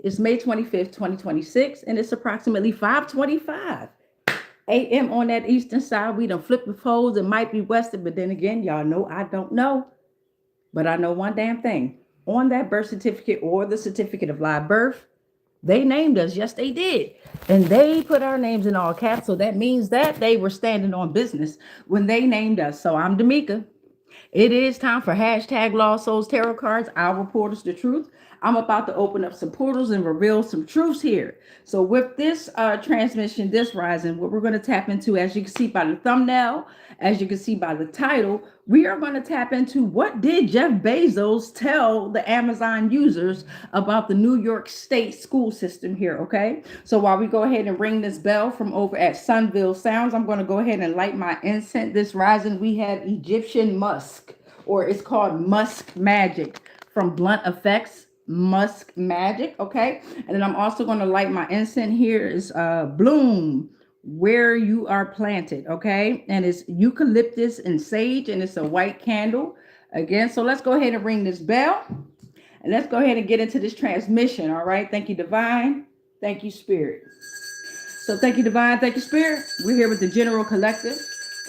It's May 25th, 2026, and it's approximately 5:25 a.m. on that eastern side. We done flipped the poles. It might be western, but then again, y'all know I don't know. But I know one damn thing. On that birth certificate or the certificate of live birth, they named us. Yes, they did. And they put our names in all caps. So that means that they were standing on business when they named us. So I'm D'Amica. It is time for hashtag Lost Souls Tarot Cards. Our portals the truth. I'm about to open up some portals and reveal some truths here. So with this transmission, this rising, what we're going to tap into, as you can see by the thumbnail, as you can see by the title, we are going to tap into what did Jeff Bezos tell the Amazon users about the New York State school system here, okay? So while we go ahead and ring this bell from over at Sunville Sounds, I'm going to go ahead and light my incense. This rising, we have Egyptian musk, or it's called musk magic from Blunt Effects. Musk magic, okay? And then I'm also going to light my incense. Here is bloom where you are planted, okay? And it's eucalyptus and sage, and it's a white candle again. So let's go ahead and ring this bell, and let's go ahead and get into this transmission. All right, thank you, divine. Thank you, spirit. So thank you, divine. Thank you, spirit. We're here with the General Collective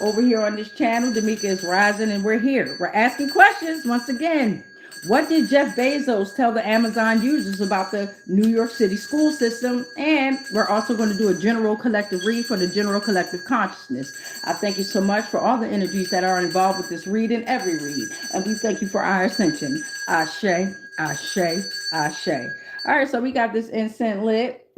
over here on this channel. D'Amica is rising, and we're here. We're asking questions once again. What did Jeff Bezos tell the Amazon users about the New York City school system? And we're also going to do a general collective read for the general collective consciousness. I thank you so much for all the energies that are involved with this read and every read. And we thank you for our ascension. Ashe, ashe, ashe. All right, so we got this incense lit.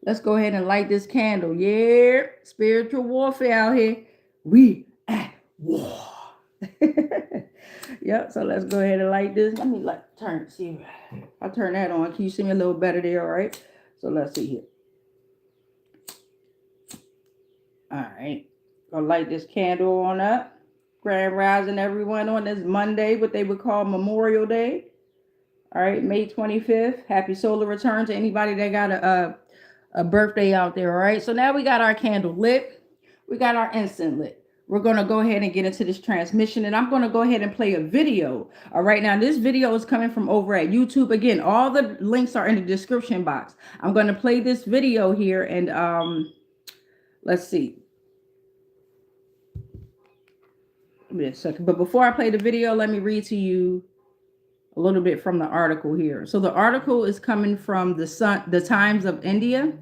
Let's go ahead and light this candle. Yeah, spiritual warfare out here. We at war. Yep, so let's go ahead and light this. Let me see if I'll turn that on. Can you see me a little better there? All right, so let's see here. All right, gonna light this candle on up. Grand rising, everyone, on this Monday, what they would call Memorial Day. All right, May 25th. Happy solar return to anybody that got a birthday out there. All right, so now we got our candle lit. We got our incense lit. We're going to go ahead and get into this transmission, and I'm going to go ahead and play a video. All right, now this video is coming from over at YouTube. Again, all the links are in the description box. I'm going to play this video here, and let's see. Give me a second. But before I play the video, let me read to you a little bit from the article here. So the article is coming from the Times of India.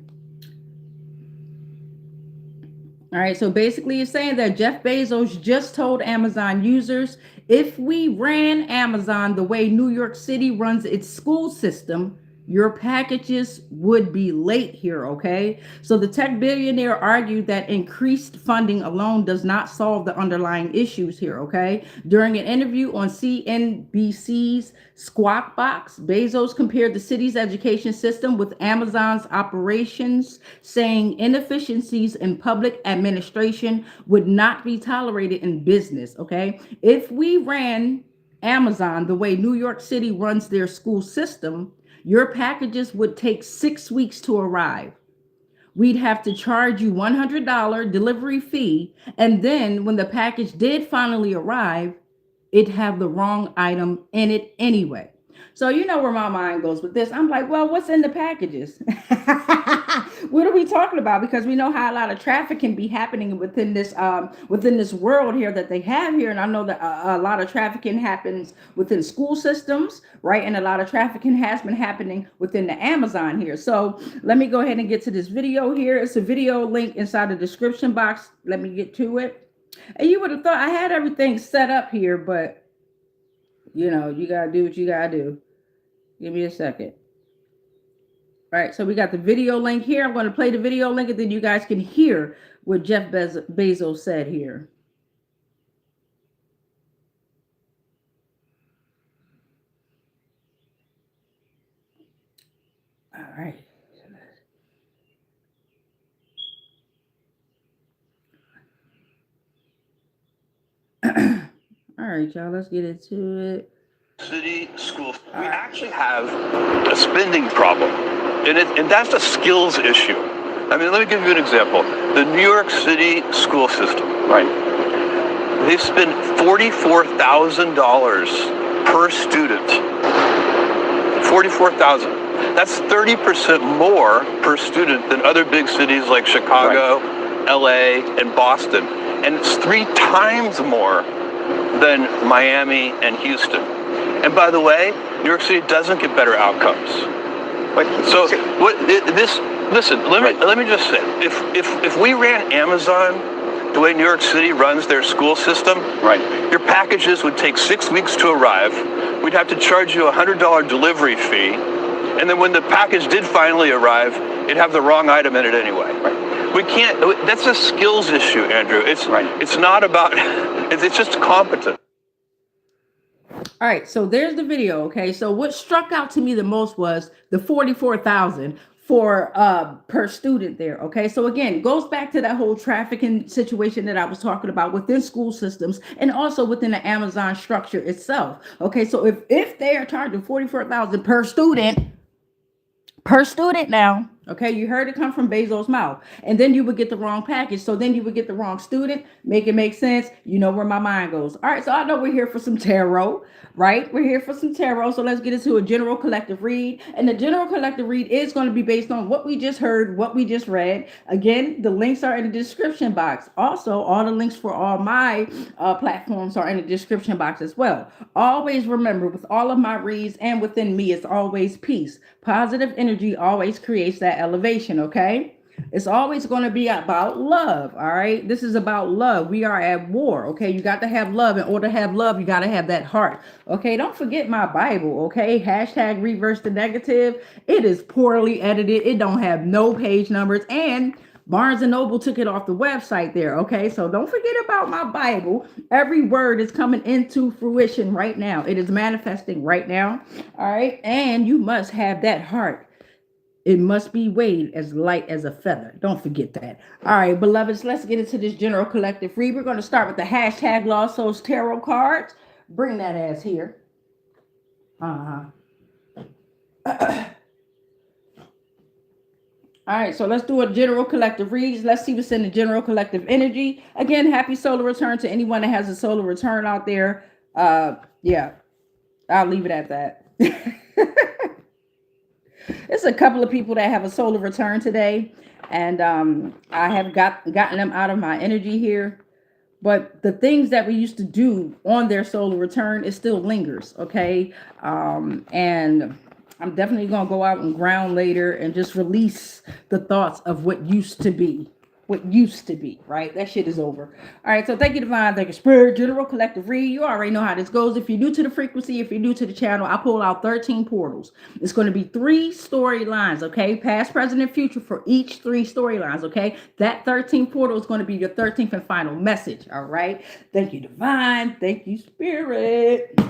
All right, so basically it's saying that Jeff Bezos just told Amazon users, if we ran Amazon the way New York City runs its school system, your packages would be late here, okay? So the tech billionaire argued that increased funding alone does not solve the underlying issues here, okay? During an interview on CNBC's Squawk Box, Bezos compared the city's education system with Amazon's operations, saying inefficiencies in public administration would not be tolerated in business, okay? If we ran Amazon the way New York City runs their school system, your packages would take 6 weeks to arrive. We'd have to charge you $100 delivery fee. And then when the package did finally arrive, it'd have the wrong item in it anyway. So you know where my mind goes with this. I'm like, well, what's in the packages? What are we talking about? Because we know how a lot of traffic can be happening within this world here that they have here. And I know that a lot of trafficking happens within school systems, right? And a lot of trafficking has been happening within the Amazon here. So let me go ahead and get to this video here. It's a video link inside the description box. Let me get to it. And you would have thought I had everything set up here, but you know, you got to do what you got to do. Give me a second. All right, so we got the video link here. I'm going to play the video link, and then you guys can hear what Jeff Bezos said here. All right. All right, y'all, let's get into it. City school. We actually have a spending problem, and that's a skills issue. I mean, let me give you an example. The New York City school system, right? They spend $44,000 per student 44,000. That's 30% more per student than other big cities like Chicago, LA, and Boston. And it's 3 times more than Miami and Houston. And by the way, New York City doesn't get better outcomes. So listen, let me just say, if we ran Amazon the way New York City runs their school system, your packages would take 6 weeks to arrive. We'd have to charge you a $100 delivery fee. And then when the package did finally arrive, it'd have the wrong item in it anyway. We can't, that's a skills issue, Andrew. It's not about, it's just competence. All right, so there's the video, okay? So what struck out to me the most was the 44,000 for per student there, okay? So again, goes back to that whole trafficking situation that I was talking about within school systems and also within the Amazon structure itself, okay? So if they are charging 44,000 per student now, okay, you heard it come from Bezos' mouth, and then you would get the wrong package. So then you would get the wrong student. Make it make sense. You know where my mind goes. All right, so I know we're here for some tarot, right? We're here for some tarot. So let's get into a general collective read. And the general collective read is going to be based on what we just heard, what we just read. Again, the links are in the description box. Also, all the links for all my platforms are in the description box as well. Always remember, with all of my reads and within me, it's always peace. Positive energy always creates that elevation, okay? It's always going to be about love, all right? This is about love. We are at war, okay? You got to have love. In order to have love, you got to have that heart, okay? Don't forget my Bible, okay? Hashtag reverse the negative. It is poorly edited. It don't have no page numbers, and Barnes & Noble took it off the website there, okay? So don't forget about my Bible. Every word is coming into fruition right now. It is manifesting right now, all right? And you must have that heart. It must be weighed as light as a feather. Don't forget that. All right, beloveds, let's get into this general collective read. We're going to start with the hashtag Lost Souls Tarot cards. Bring that ass here. All right, so let's do a general collective reads. Let's see what's in the general collective energy. Again, happy solar return to anyone that has a solar return out there. Yeah, I'll leave it at that. It's a couple of people that have a solar return today, and I have gotten them out of my energy here. But the things that we used to do on their solar return, it still lingers, okay? And I'm definitely going to go out and ground later and just release the thoughts of what used to be. What used to be, right? That shit is over. All right, so thank you, Divine. Thank you, Spirit. General collective read. You already know how this goes. If you're new to the frequency, if you're new to the channel, I pulled out 13 portals. It's going to be 3 storylines, okay? Past, present, and future for each 3 storylines, okay? That 13th portal is going to be your 13th and final message, all right? Thank you, Divine. Thank you, Spirit.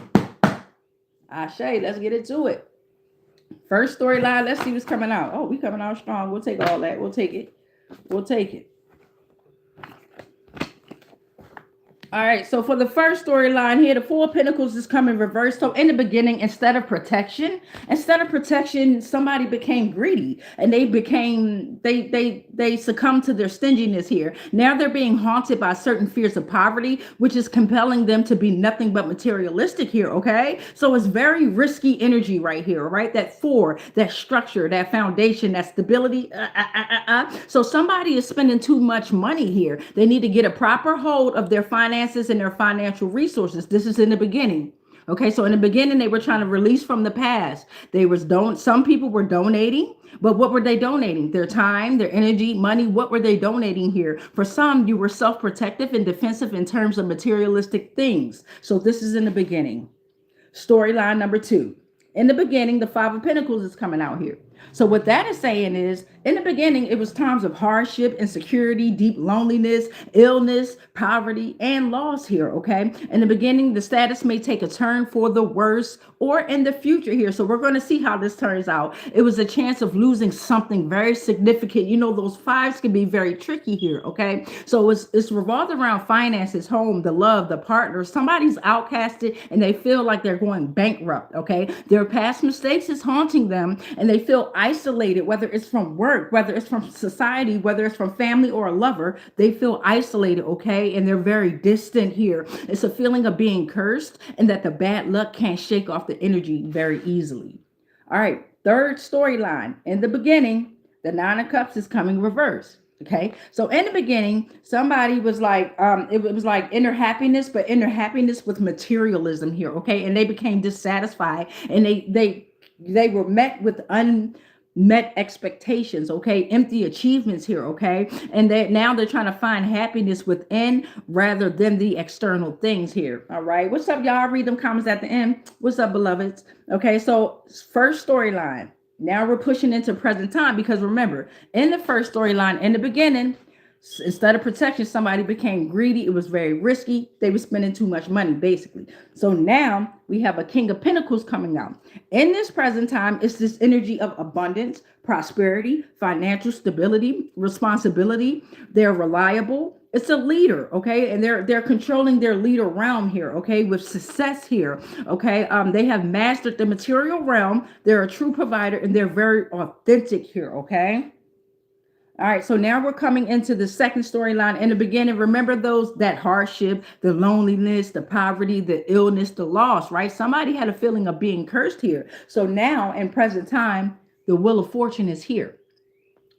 Ashe, let's get into it. First storyline, let's see what's coming out. Oh, we coming out strong. We'll take all that. We'll take it. We'll take it. All right, so for the first storyline here, the 4 of Pentacles is coming reversed. So in the beginning, instead of protection, somebody became greedy, and they succumbed to their stinginess here. Now they're being haunted by certain fears of poverty, which is compelling them to be nothing but materialistic here, okay? So it's very risky energy right here, right? That 4, that structure, that foundation, that stability. So somebody is spending too much money here. They need to get a proper hold of their finances and their financial resources. This is in the beginning. Okay, so in the beginning, they were trying to release from the past. Some people were donating, but what were they donating? Their time, their energy, money. What were they donating here? For some, you were self-protective and defensive in terms of materialistic things. So this is in the beginning. Storyline number 2. In the beginning, the 5 of Pentacles is coming out here. So what that is saying is, in the beginning, it was times of hardship, insecurity, deep loneliness, illness, poverty, and loss here, okay? In the beginning, the status may take a turn for the worse or in the future here. So we're going to see how this turns out. It was a chance of losing something very significant. You know, those 5s can be very tricky here, okay? So it's revolved around finances, home, the love, the partner. Somebody's outcasted and they feel like they're going bankrupt, okay? Their past mistakes is haunting them and they feel isolated, whether it's from work, whether it's from society, whether it's from family or a lover. They feel isolated, okay? And they're very distant here. It's a feeling of being cursed and that the bad luck can't shake off the energy very easily. All right, third storyline. In the beginning, the Nine of Cups is coming reverse. Okay, so in the beginning, somebody was like, it was like inner happiness, but inner happiness with materialism here. Okay, and they became dissatisfied, and they were met with unmet expectations. Okay, empty achievements here. Okay, and now they're trying to find happiness within rather than the external things here. All right, what's up, y'all? Read them comments at the end. What's up, beloveds? Okay, so first storyline. Now we're pushing into present time because remember, in the first storyline, in the beginning, instead of protection, somebody became greedy. It was very risky. They were spending too much money, basically. So now we have a King of Pentacles coming out. In this present time, it's this energy of abundance, prosperity, financial stability, responsibility. They're reliable. It's a leader, okay, and they're controlling their leader realm here, okay, with success here, okay. They have mastered the material realm. They're a true provider, and they're very authentic here, okay. All right, so now we're coming into the second storyline. In the beginning, remember that hardship, the loneliness, the poverty, the illness, the loss, right? Somebody had a feeling of being cursed here. So now in present time, the Wheel of Fortune is here.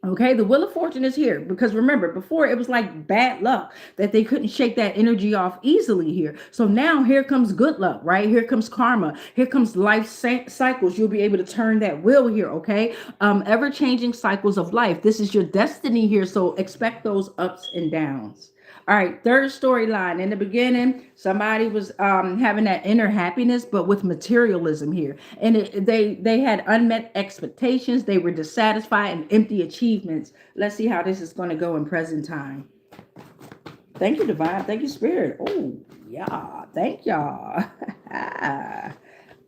Okay, the Wheel of Fortune is here because remember, before it was like bad luck that they couldn't shake that energy off easily here. So now here comes good luck, right? Here comes karma. Here comes life cycles. You'll be able to turn that wheel here, okay? Ever-changing cycles of life. This is your destiny here, so expect those ups and downs. All right, third storyline. In the beginning, somebody was having that inner happiness, but with materialism here. And they had unmet expectations. They were dissatisfied and empty achievements. Let's see how this is going to go in present time. Thank you, Divine. Thank you, Spirit. Oh, yeah. Thank y'all.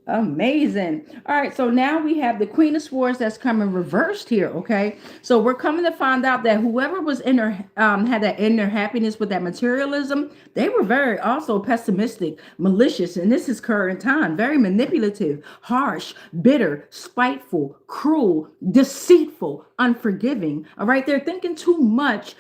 Amazing. All right, so now we have the Queen of Swords that's coming reversed here, okay? So we're coming to find out that whoever was had that inner happiness with that materialism, they were very also pessimistic, malicious, and this is current time, very manipulative, harsh, bitter, spiteful, cruel, deceitful, unforgiving. All right, they're thinking too much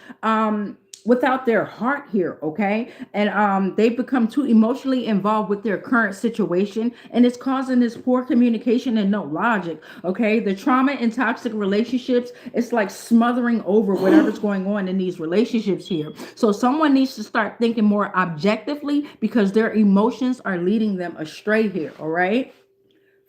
without their heart here, okay? And they've become too emotionally involved with their current situation, and it's causing this poor communication and no logic, okay? The trauma in toxic relationships, it's like smothering over whatever's going on in these relationships here. So someone needs to start thinking more objectively because their emotions are leading them astray here, all right?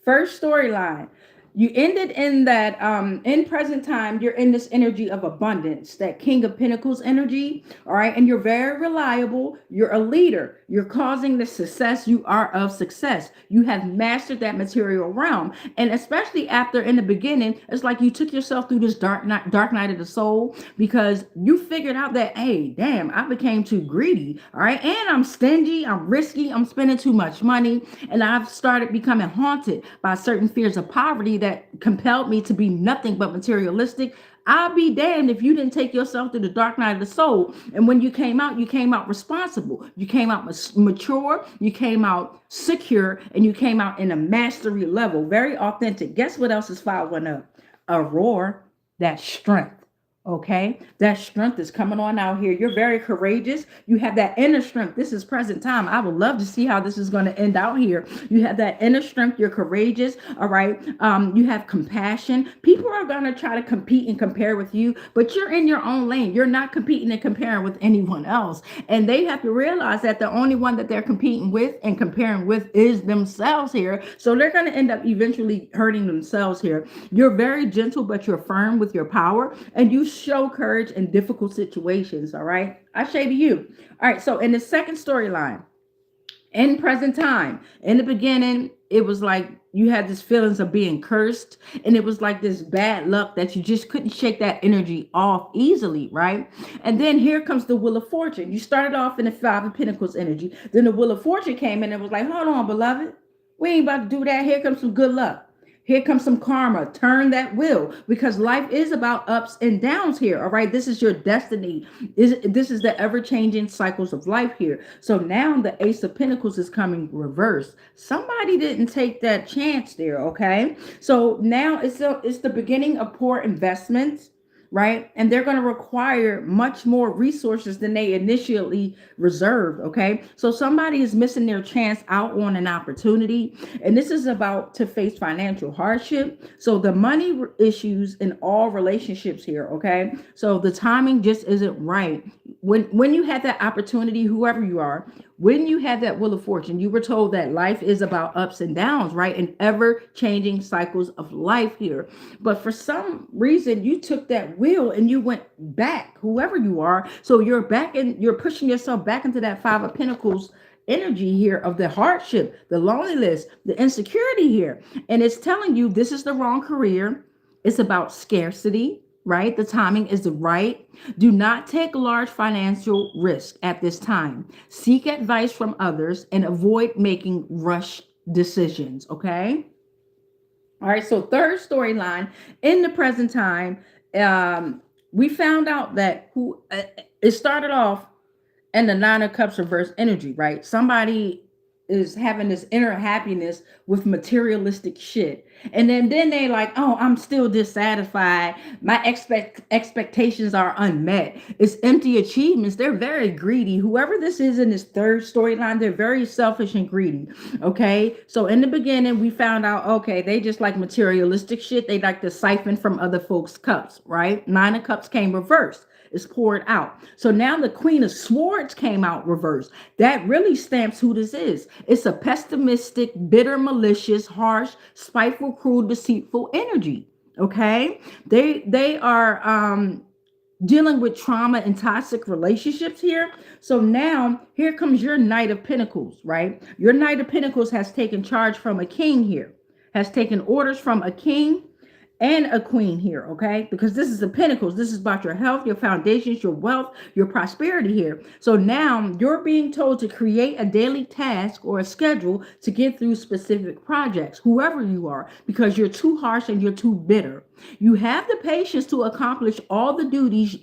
First storyline. You ended in that, in present time, you're in this energy of abundance, that King of Pentacles energy, all right? And you're very reliable. You're a leader. You're causing the success. You are of success. You have mastered that material realm. And especially after in the beginning, it's like you took yourself through this dark night of the soul because you figured out that, hey, damn, I became too greedy, all right? And I'm stingy, I'm risky, I'm spending too much money. And I've started becoming haunted by certain fears of poverty that compelled me to be nothing but materialistic. I'll be damned if you didn't take yourself to the dark night of the soul. And when you came out responsible. You came out mature, you came out secure, and you came out in a mastery level, very authentic. Guess what else is following up? A roar, that strength. Okay, that strength is coming on out here. You're very courageous. You have that inner strength. This is present time. I would love to see how this is going to end out here. You have that inner strength. You're courageous. All right. You have compassion. People are going to try to compete and compare with you, but you're in your own lane. You're not competing and comparing with anyone else. And they have to realize that the only one that they're competing with and comparing with is themselves here. So they're going to end up eventually hurting themselves here. You're very gentle, but you're firm with your power, and you show courage in difficult situations. All right, I say to you. All right, so in the second storyline, in present time, in the beginning, it was like you had this feelings of being cursed, and it was like this bad luck that you just couldn't shake that energy off easily, right? And then here comes the Wheel of Fortune. You started off in the Five of Pentacles energy, then the Wheel of Fortune came in and it was like, hold on, beloved, we ain't about to do that. Here comes some good luck. Here comes some karma. Turn that wheel, because life is about ups and downs here. All right. This is your destiny. This is the ever-changing cycles of life here. So now the Ace of Pentacles is coming reverse. Somebody didn't take that chance there. Okay. So now it's the beginning of poor investments. right? And they're going to require much more resources than they initially reserved, okay? So somebody is missing their chance out on an opportunity, and this is about to face financial hardship. So the money issues in all relationships here, okay? So the timing just isn't right. When you had that opportunity, whoever you are, when you had that wheel of fortune, you were told that life is about ups and downs, right? And ever changing cycles of life here. But for some reason, you took that wheel and you went back, whoever you are. So you're back and you're pushing yourself back into that Five of Pentacles energy here of the hardship, the loneliness, the insecurity here. And it's telling you this is the wrong career. It's about scarcity, right? The timing is right. Do not take large financial risk at this time. Seek advice from others and avoid making rush decisions, okay? All right, so third storyline in the present time, we found out that it started off in the Nine of Cups reverse energy, right? Somebody is having this inner happiness with materialistic shit. And then they like, oh, I'm still dissatisfied. My expectations are unmet. It's empty achievements. They're very greedy. Whoever this is in this third storyline, they're very selfish and greedy. Okay. So in the beginning, we found out, okay, they just like materialistic shit. They like to siphon from other folks' cups, right? Nine of Cups came reversed. Is poured out. So now the Queen of Swords came out reversed. That really stamps who this is. It's a pessimistic, bitter, malicious, harsh, spiteful, cruel, deceitful energy. Okay, they are dealing with trauma and toxic relationships here. So now here comes your Knight of Pentacles, right? Your Knight of Pentacles has taken charge from a king here, has taken orders from a king and a queen here, okay? Because this is the Pentacles. This is about your health, your foundations, your wealth, your prosperity here. So now you're being told to create a daily task or a schedule to get through specific projects, whoever you are, because you're too harsh and you're too bitter. You have the patience to accomplish all the duties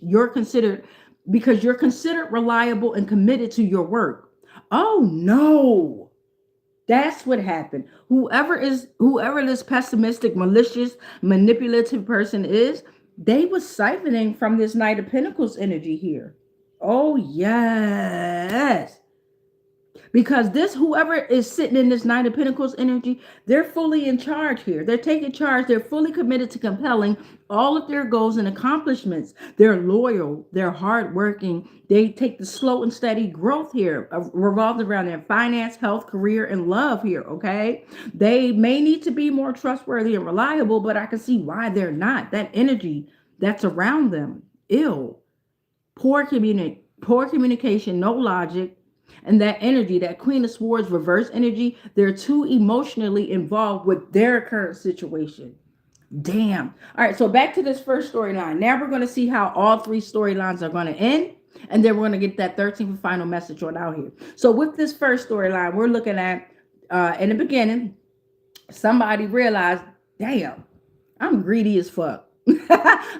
because you're considered reliable and committed to your work. Oh no. That's what happened. Whoever this pessimistic, malicious, manipulative person is, they was siphoning from this Knight of Pentacles energy here. Oh, yes. Because whoever is sitting in this Knight of Pentacles energy, they're fully in charge here. They're taking charge. They're fully committed to compelling all of their goals and accomplishments. They're loyal. They're hardworking. They take the slow and steady growth here, revolved around their finance, health, career, and love here, okay? They may need to be more trustworthy and reliable, but I can see why they're not. That energy that's around them, ill, poor communication, no logic. And that energy, that Queen of Swords reverse energy, they're too emotionally involved with their current situation. Damn. All right, so back to this first storyline. Now we're going to see how all three storylines are going to end. And then we're going to get that 13th final message on out here. So with this first storyline, we're looking at, in the beginning, somebody realized, damn, I'm greedy as fuck.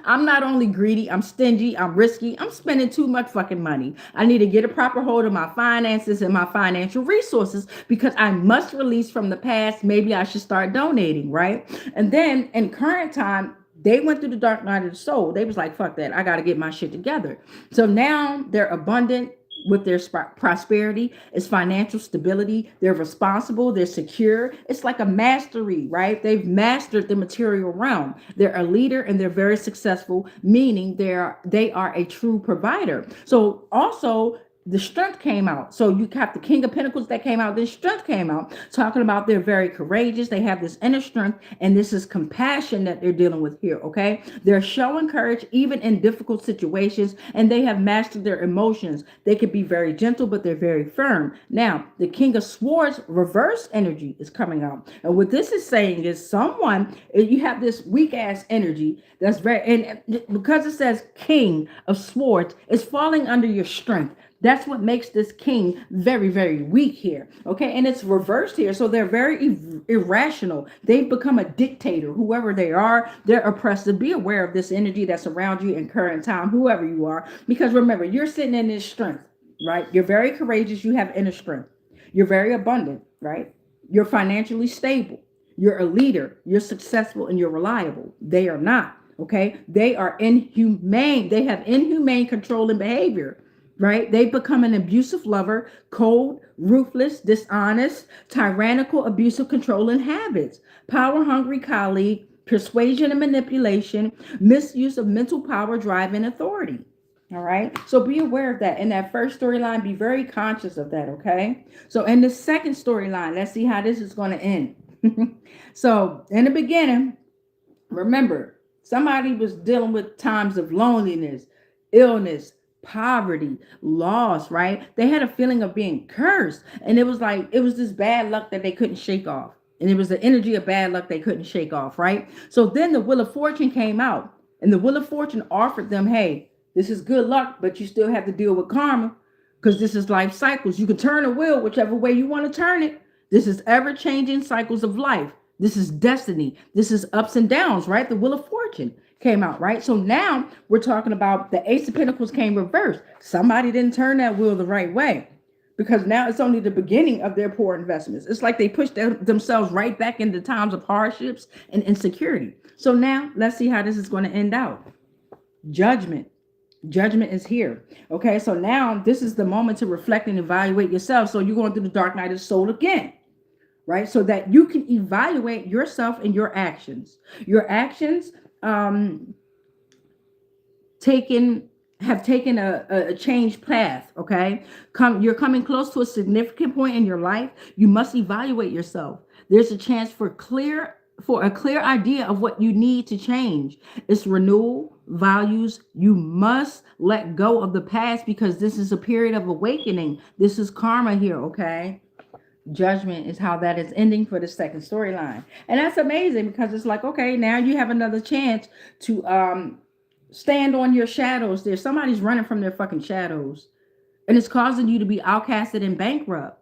I'm not only greedy, I'm stingy, I'm risky, I'm spending too much fucking money. I need to get a proper hold of my finances and my financial resources because I must release from the past. Maybe I should start donating, right? And then in current time, they went through the dark night of the soul. They was like, fuck that. I got to get my shit together. So now they're abundant with their prosperity, it's financial stability. They're responsible. They're secure. It's like a mastery, right? They've mastered the material realm. They're a leader and they're very successful, meaning they are a true provider. So also the strength came out. So you got the King of Pentacles that came out. This strength came out, talking about they're very courageous. They have this inner strength, and this is compassion that they're dealing with here, okay? They're showing courage even in difficult situations, and they have mastered their emotions. They can be very gentle, but they're very firm. Now, the King of Swords reverse energy is coming out. And what this is saying is you have this weak-ass energy that's and because it says King of Swords, it's falling under your strength. That's what makes this king very, very weak here. Okay. And it's reversed here. So they're very irrational. They've become a dictator. Whoever they are, they're oppressive. Be aware of this energy that's around you in current time, whoever you are. Because remember, you're sitting in this strength, right? You're very courageous. You have inner strength. You're very abundant, right? You're financially stable. You're a leader. You're successful and you're reliable. They are not. Okay. They are inhumane. They have inhumane controlling behavior, right? They become an abusive lover, cold, ruthless, dishonest, tyrannical, abusive, controlling habits, power hungry colleague, persuasion and manipulation, misuse of mental power, drive, and authority. All right. So be aware of that. In that first storyline, be very conscious of that. Okay. So in the second storyline, let's see how this is going to end. So in the beginning, remember, somebody was dealing with times of loneliness, illness, poverty, loss, right? They had a feeling of being cursed. And it was like, it was this bad luck that they couldn't shake off. And it was the energy of bad luck they couldn't shake off, right? So then the Wheel of Fortune came out. And the Wheel of Fortune offered them, hey, this is good luck, but you still have to deal with karma because this is life cycles. You can turn a wheel whichever way you want to turn it. This is ever-changing cycles of life. This is destiny. This is ups and downs, right? The Wheel of Fortune came out, right? So now we're talking about the Ace of Pentacles came reversed. Somebody didn't turn that wheel the right way because now it's only the beginning of their poor investments. It's like they pushed themselves right back into times of hardships and insecurity. So now let's see how this is going to end out. Judgment. Judgment is here. Okay, so now this is the moment to reflect and evaluate yourself. So you're going through the dark night of the soul again, right? So that you can evaluate yourself and your actions. Your actions have taken a changed path. Okay, you're coming close to a significant point in your life. You must evaluate yourself. There's a chance for a clear idea of what you need to change. It's renewal, values. You must let go of the past because this is a period of awakening. This is karma here, okay? Judgment is how that is ending for the second storyline. And that's amazing because it's like, okay, now you have another chance to stand on your shadows. There's somebody's running from their fucking shadows and it's causing you to be outcasted and bankrupt,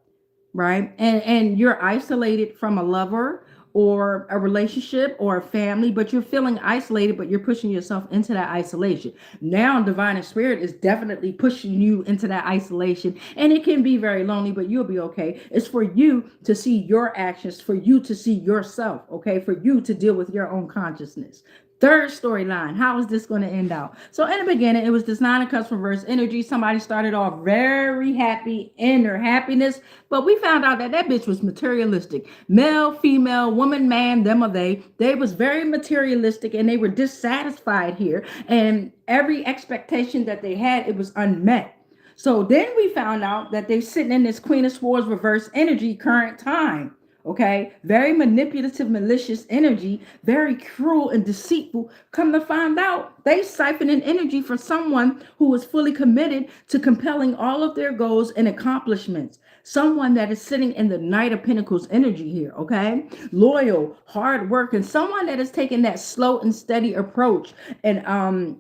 right? And you're isolated from a lover or a relationship or a family, but you're feeling isolated, but you're pushing yourself into that isolation. Now, divine and spirit is definitely pushing you into that isolation, and it can be very lonely, but you'll be okay. It's for you to see your actions, for you to see yourself, okay? For you to deal with your own consciousness. Third storyline, how is this going to end out? So in the beginning, it was this Nine of Cups reverse energy. Somebody started off very happy in their happiness, but we found out that that bitch was materialistic. Male, female, woman, man, them or they was very materialistic and they were dissatisfied here. And every expectation that they had, it was unmet. So then we found out that they're sitting in this Queen of Swords reverse energy current time. Okay, very manipulative, malicious energy, very cruel and deceitful. Come to find out, they siphoning energy from someone who is fully committed to compelling all of their goals and accomplishments. Someone that is sitting in the Knight of Pentacles energy here, okay? Loyal, hard working, someone that is taking that slow and steady approach and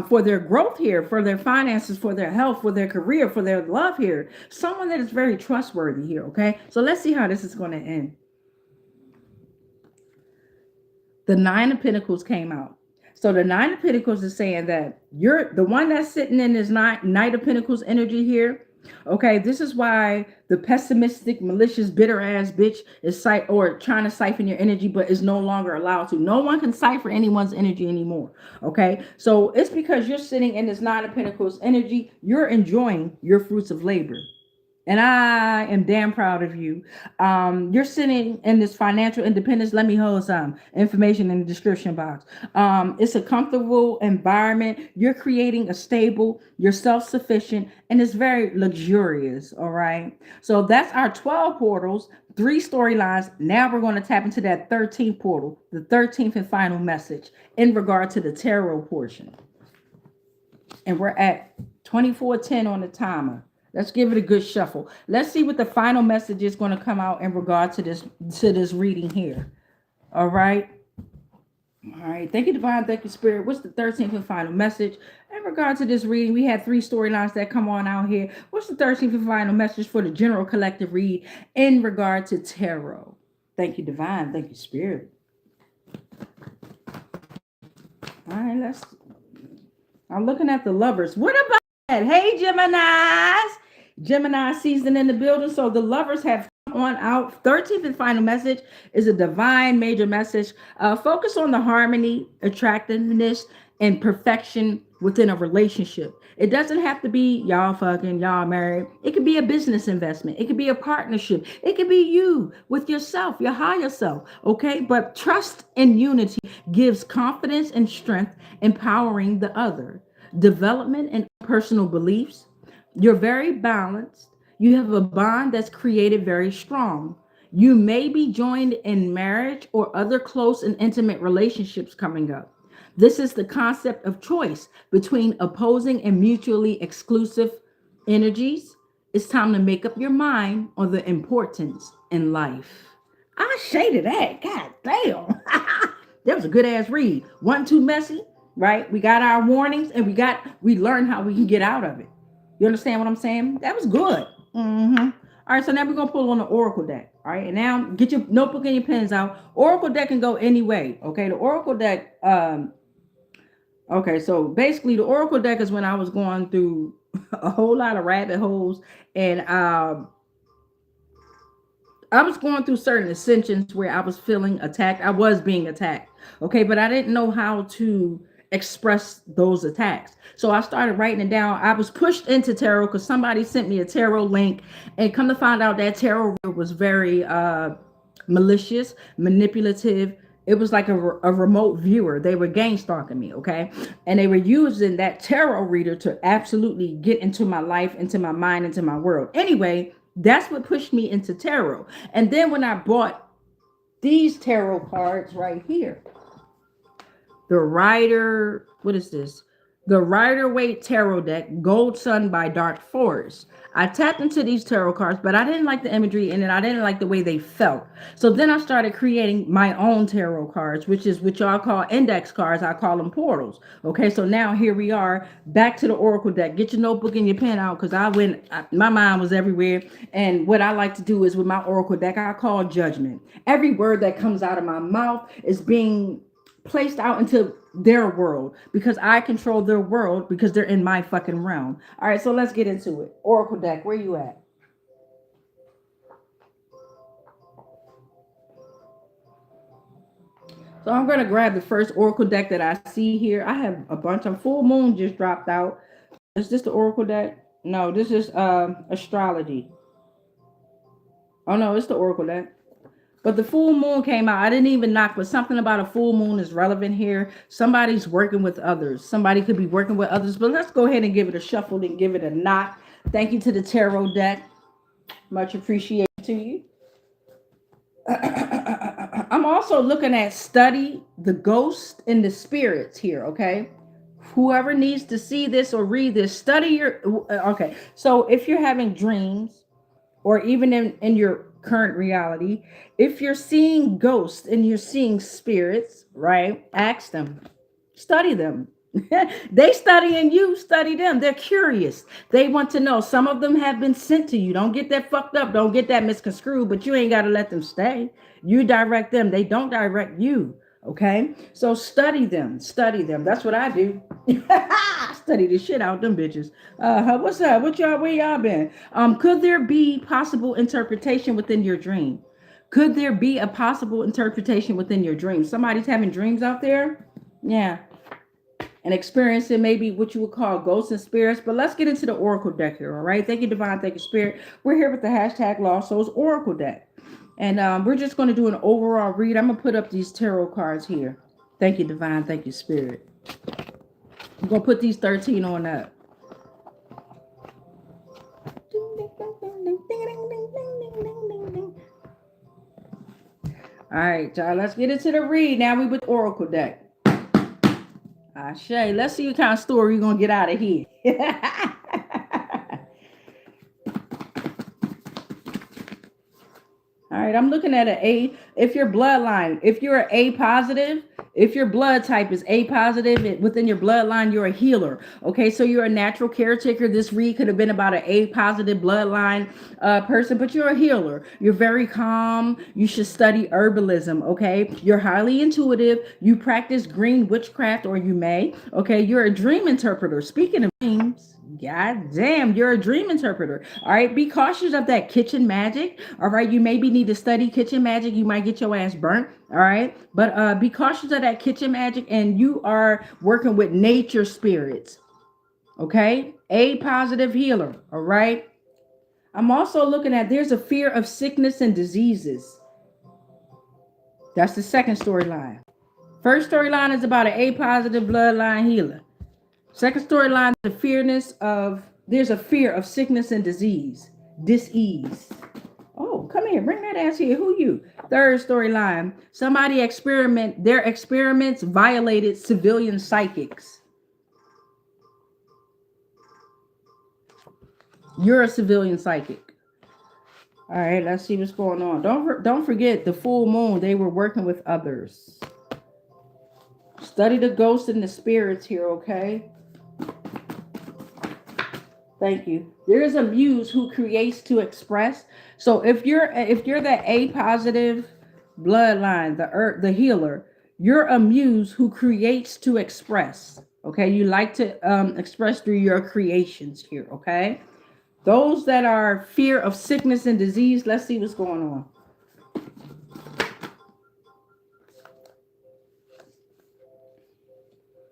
for their growth here, for their finances, for their health, for their career, for their love here. Someone that is very trustworthy here, okay? So let's see how this is going to end. The Nine of Pentacles came out. So the Nine of Pentacles is saying that you're the one that's sitting in this Knight of Pentacles energy here. Okay, this is why the pessimistic, malicious, bitter ass bitch is trying to siphon your energy, but is no longer allowed to. No one can cipher anyone's energy anymore. Okay, so it's because you're sitting in this Nine of Pentacles energy. You're enjoying your fruits of labor. And I am damn proud of you. You're sitting in this financial independence. Let me hold some information in the description box. It's a comfortable environment. You're creating a stable, you're self-sufficient, and it's very luxurious. All right. So that's our 12 portals, 3 storylines. Now we're going to tap into that 13th portal, the 13th and final message in regard to the tarot portion. And we're at 24:10 on the timer. Let's give it a good shuffle. Let's see what the final message is going to come out in regard to this reading here. All right. All right. Thank you, Divine. Thank you, Spirit. What's the 13th and final message in regard to this reading? We had 3 storylines that come on out here. What's the 13th and final message for the general collective read in regard to tarot? Thank you, Divine. Thank you, Spirit. All right. I'm looking at the Lovers. What about that? Hey, Geminis. Gemini season in the building. So the Lovers have come on out. 13th and final message is a divine major message. Focus on the harmony, attractiveness, and perfection within a relationship. It doesn't have to be y'all fucking, y'all married. It could be a business investment. It could be a partnership. It could be you with yourself, your higher self. Okay. But trust and unity gives confidence and strength, empowering the other. Development and personal beliefs. You're very balanced. You have a bond that's created very strong. You may be joined in marriage or other close and intimate relationships coming up. This is the concept of choice between opposing and mutually exclusive energies. It's time to make up your mind on the importance in life. I shaded that. God damn. That was a good ass read. Wasn't too messy, right? We got our warnings and we learned how we can get out of it. You understand what I'm saying? That was good. All right, so now we're going to pull on the Oracle deck. All right, and now get your notebook and your pens out. Oracle deck can go any way. Okay, the Oracle deck, okay, so basically the Oracle deck is when I was going through a whole lot of rabbit holes, and I was going through certain ascensions where I was feeling attacked. I was being attacked. Okay, but I didn't know how to express those attacks. So I started writing it down. I was pushed into tarot because somebody sent me a tarot link, and come to find out that tarot was very malicious, manipulative. It was like a remote viewer. They were gang stalking me, okay? And they were using that tarot reader to absolutely get into my life, into my mind, into my world. Anyway, that's what pushed me into tarot. And then when I bought these tarot cards right here, the Rider, what is this? The Rider-Waite Tarot Deck, Gold Sun by Dark Forest. I tapped into these tarot cards, but I didn't like the imagery in it. I didn't like the way they felt. So then I started creating my own tarot cards, which is what y'all call index cards. I call them portals. Okay, so now here we are, back to the Oracle deck. Get your notebook and your pen out, because my mind was everywhere. And what I like to do is with my Oracle deck, I call judgment. Every word that comes out of my mouth is being placed out into their world, because I control their world, because they're in my fucking realm. All right, so let's get into it. Oracle deck, where you at? So I'm going to grab the first Oracle deck that I see here. I have a bunch of full moon just dropped out. Is this the Oracle deck? No, this is astrology. Oh no, it's the Oracle deck. But the full moon came out. I didn't even knock, but something about a full moon is relevant here. Somebody's working with others. Somebody could be working with others. But let's go ahead and give it a shuffle and give it a knock. Thank you to the tarot deck. Much appreciated to you. I'm also looking at study the ghost and the spirits here, okay? Whoever needs to see this or read this, study your... Okay, so if you're having dreams, or even in your current reality, if you're seeing ghosts and you're seeing spirits, right? Ask them, study them. They studying you, study them. They're curious. They want to know. Some of them have been sent to you. Don't get that fucked up. Don't get that misconstrued, but you ain't got to let them stay. You direct them. They don't direct you. Okay, so study them. Study them. That's what I do. Study the shit out them bitches. What's up? Where y'all been? Could there be possible interpretation within your dream? Could there be a possible interpretation within your dream? Somebody's having dreams out there, yeah, and experiencing maybe what you would call ghosts and spirits. But let's get into the Oracle deck here. All right. Thank you, Divine. Thank you, Spirit. We're here with the hashtag Lost Souls Oracle deck. And we're just going to do an overall read. I'm going to put up these tarot cards here. Thank you, Divine. Thank you, Spirit. I'm going to put these 13 on up. All right, y'all. Let's get into the read. Now we with Oracle deck. Ashe. Let's see what kind of story you're going to get out of here. All right, I'm looking at an A. If your bloodline, if you're A positive, if your blood type is A positive, within your bloodline, you're a healer. Okay, so you're a natural caretaker. This read could have been about an A positive bloodline person, but you're a healer. You're very calm. You should study herbalism. Okay, you're highly intuitive. You practice green witchcraft, or you may. Okay, you're a dream interpreter. Speaking of dreams, God damn, you're a dream interpreter. All right. Be cautious of that kitchen magic. All right. You maybe need to study kitchen magic. You might get your ass burnt. All right. But be cautious of that kitchen magic. And you are working with nature spirits. Okay. A positive healer. All right. I'm also looking at there's a fear of sickness and diseases. That's the second storyline. First storyline is about an A positive bloodline healer. Second storyline, there's a fear of sickness and disease. Oh, come here, bring that ass here. Who you? Third storyline, their experiments violated civilian psychics. You're a civilian psychic. All right, let's see what's going on. Don't forget the full moon. They were working with others. Study the ghosts and the spirits here, okay? Thank you. There is a muse who creates to express. So if you're that A positive bloodline, the healer, you're a muse who creates to express. Okay, you like to express through your creations here. Okay, those that are fear of sickness and disease. Let's see what's going on.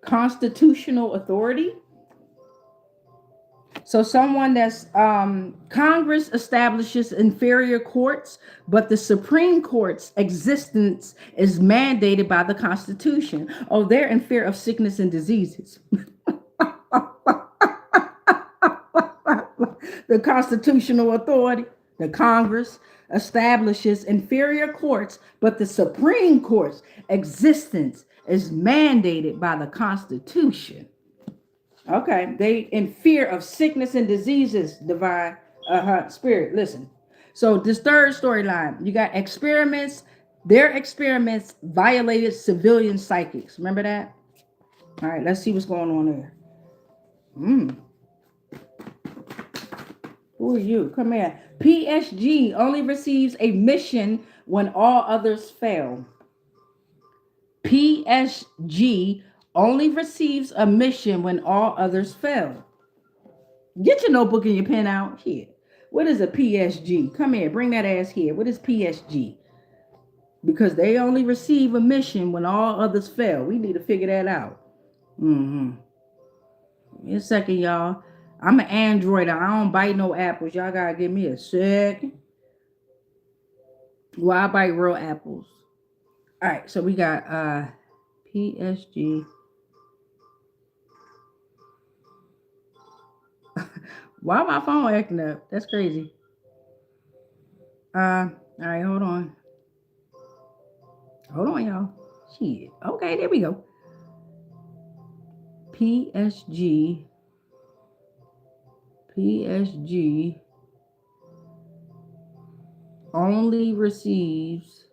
Constitutional authority. So someone that's Congress establishes inferior courts, but the Supreme Court's existence is mandated by the Constitution. Oh, they're in fear of sickness and diseases. The constitutional authority, the Congress establishes inferior courts, but the Supreme Court's existence is mandated by the Constitution. Okay, they in fear of sickness and diseases, divine spirit. Listen. So this third storyline, you got experiments. Their experiments violated civilian psychics. Remember that? All right, let's see what's going on there. Who are you? Come here. PSG only receives a mission when all others fail. PSG only receives a mission when all others fail. Get your notebook and your pen out here. What is a PSG? Come here, bring that ass here. What is PSG? Because they only receive a mission when all others fail. We need to figure that out. Give me a second, y'all. I'm an Android. I don't bite no apples. Y'all gotta give me a second. Well, I bite real apples. All right, so we got PSG. Why my phone acting up? That's crazy. All right, hold on. Hold on, y'all. Shit. Okay, there we go. PSG only receives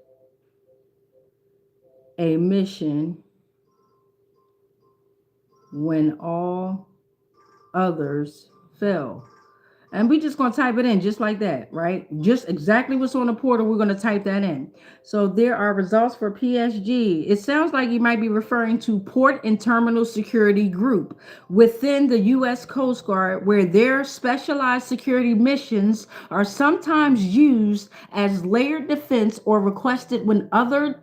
a mission when all others fail. And we just going to type it in just like that, right? Just exactly what's on the portal. We're going to type that in. So there are results for PSG. It sounds like you might be referring to Port and Terminal Security Group within the U.S. Coast Guard, where their specialized security missions are sometimes used as layered defense or requested when other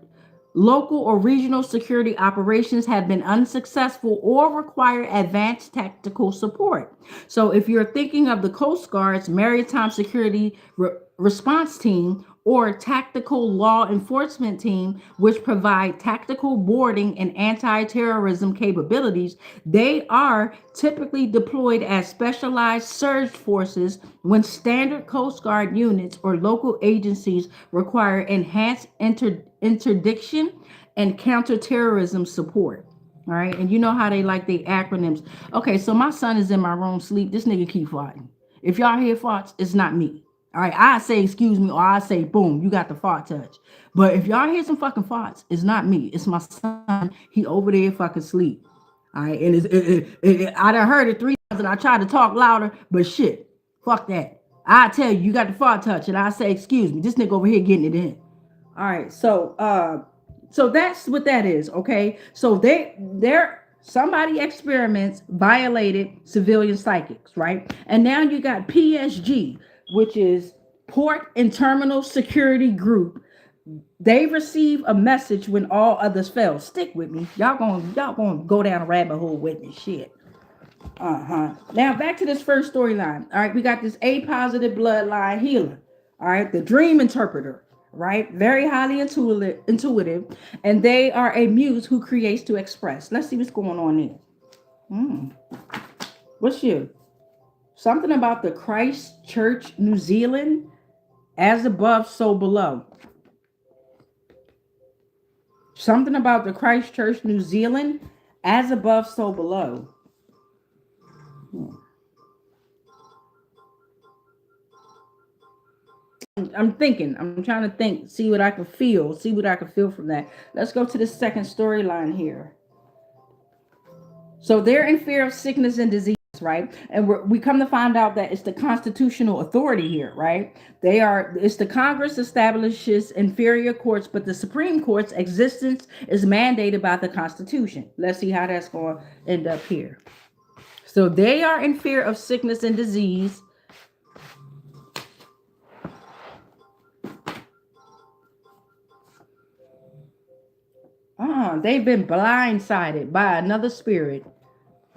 local or regional security operations have been unsuccessful or require advanced tactical support. So if you're thinking of the Coast Guard's Maritime Security Response Team or Tactical Law Enforcement Team, which provide tactical boarding and anti-terrorism capabilities, they are typically deployed as specialized surge forces when standard Coast Guard units or local agencies require enhanced interdiction and counterterrorism support. All right, and you know how they like the acronyms. Okay, so my son is in my room sleep. This nigga keep farting. If y'all hear farts, it's not me. All right, I say excuse me, or I say boom, you got the fart touch. But if y'all hear some fucking farts, it's not me. It's my son. He over there fucking sleep. All right, and I done heard it 3 times, and I tried to talk louder, but shit, fuck that. I tell you, you got the fart touch, and I say excuse me. This nigga over here getting it in. All right, so that's what that is. Okay, so their Somebody experiments violated civilian psychics, right? And now you got PSG, which is Port and Terminal Security Group. They receive a message when all others fail. Stick with me. Y'all gonna go down a rabbit hole with me. Shit. Now back to this first storyline. All right, we got this A positive bloodline healer. All right, the dream interpreter. Right, very highly intuitive, and they are a muse who creates to express. Let's see what's going on there. What's you? Something about the Christchurch, New Zealand, as above, so below. Something about the Christchurch, New Zealand, as above, so below. I'm thinking. I'm trying to think, see what I can feel from that. Let's go to the second storyline here. So they're in fear of sickness and disease, right? And we come to find out that it's the constitutional authority here, right? It's the Congress establishes inferior courts, but the Supreme Court's existence is mandated by the Constitution. Let's see how that's going to end up here. So they are in fear of sickness and disease. They've been blindsided by another spirit.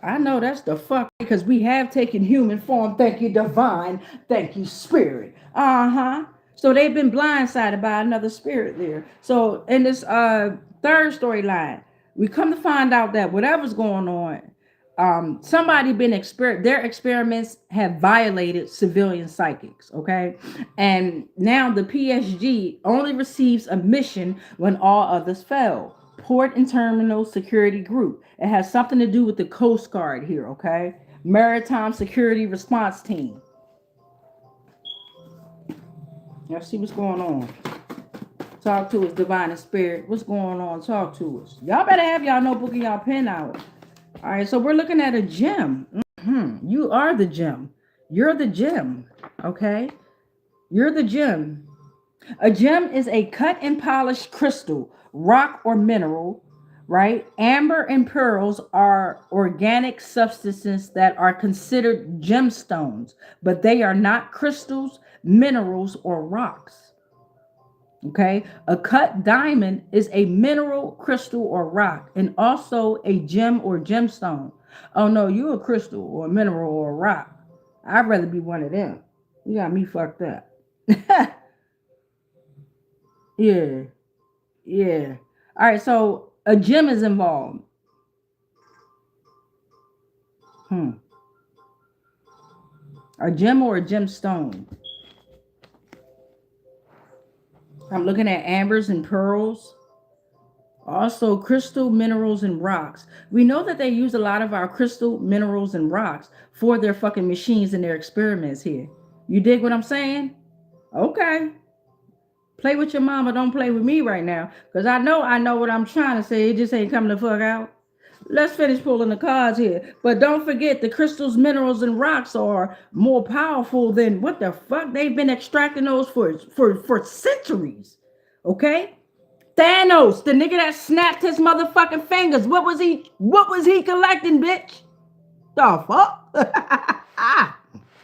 I know that's the fuck, because we have taken human form. Thank you, divine. Thank you, spirit. So they've been blindsided by another spirit there. So in this third storyline, we come to find out that whatever's going on, their experiments have violated civilian psychics, okay? And now the PSG only receives a mission when all others fail. Port and Terminal Security Group. It has something to do with the Coast Guard here, okay? Maritime Security Response Team. Let's see what's going on. Talk to us, divine and spirit. What's going on? Talk to us. Y'all better have y'all notebook and y'all pen out. All right, so we're looking at a gem. You are the gem. You're the gem, okay? You're the gem. A gem is a cut and polished crystal, rock or mineral, right? Amber and pearls are organic substances that are considered gemstones, but they are not crystals, minerals, or rocks. Okay, a cut diamond is a mineral, crystal, or rock, and also a gem or gemstone. Oh no, you're a crystal or a mineral or a rock. I'd rather be one of them. You got me fucked up. Yeah. All right, so a gem is involved. A gem or a gemstone. I'm looking at ambers and pearls. Also crystal, minerals, and rocks. We know that they use a lot of our crystal, minerals, and rocks for their fucking machines and their experiments here. You dig what I'm saying? Okay. Play with your mama, don't play with me right now. Because I know what I'm trying to say. It just ain't coming the fuck out. Let's finish pulling the cards here. But don't forget, the crystals, minerals, and rocks are more powerful than what the fuck? They've been extracting those for centuries. Okay? Thanos, the nigga that snapped his motherfucking fingers. What was he collecting, bitch? The fuck?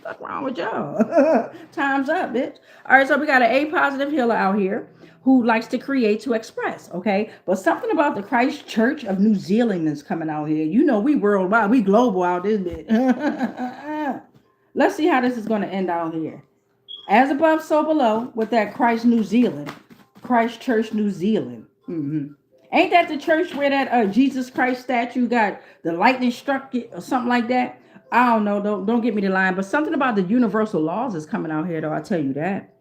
What's wrong with y'all? Time's up, bitch. All right, so we got an A positive healer out here who likes to create to express, okay? But something about the Christchurch of New Zealand is coming out here. You know, we worldwide, we global out this bitch. Let's see how this is going to end out here. As above, so below, with that Christchurch, New Zealand. Ain't that the church where that Jesus Christ statue got the lightning struck it or something like that? I don't know. Don't get me the line, but something about the universal laws is coming out here, though. I'll tell you that.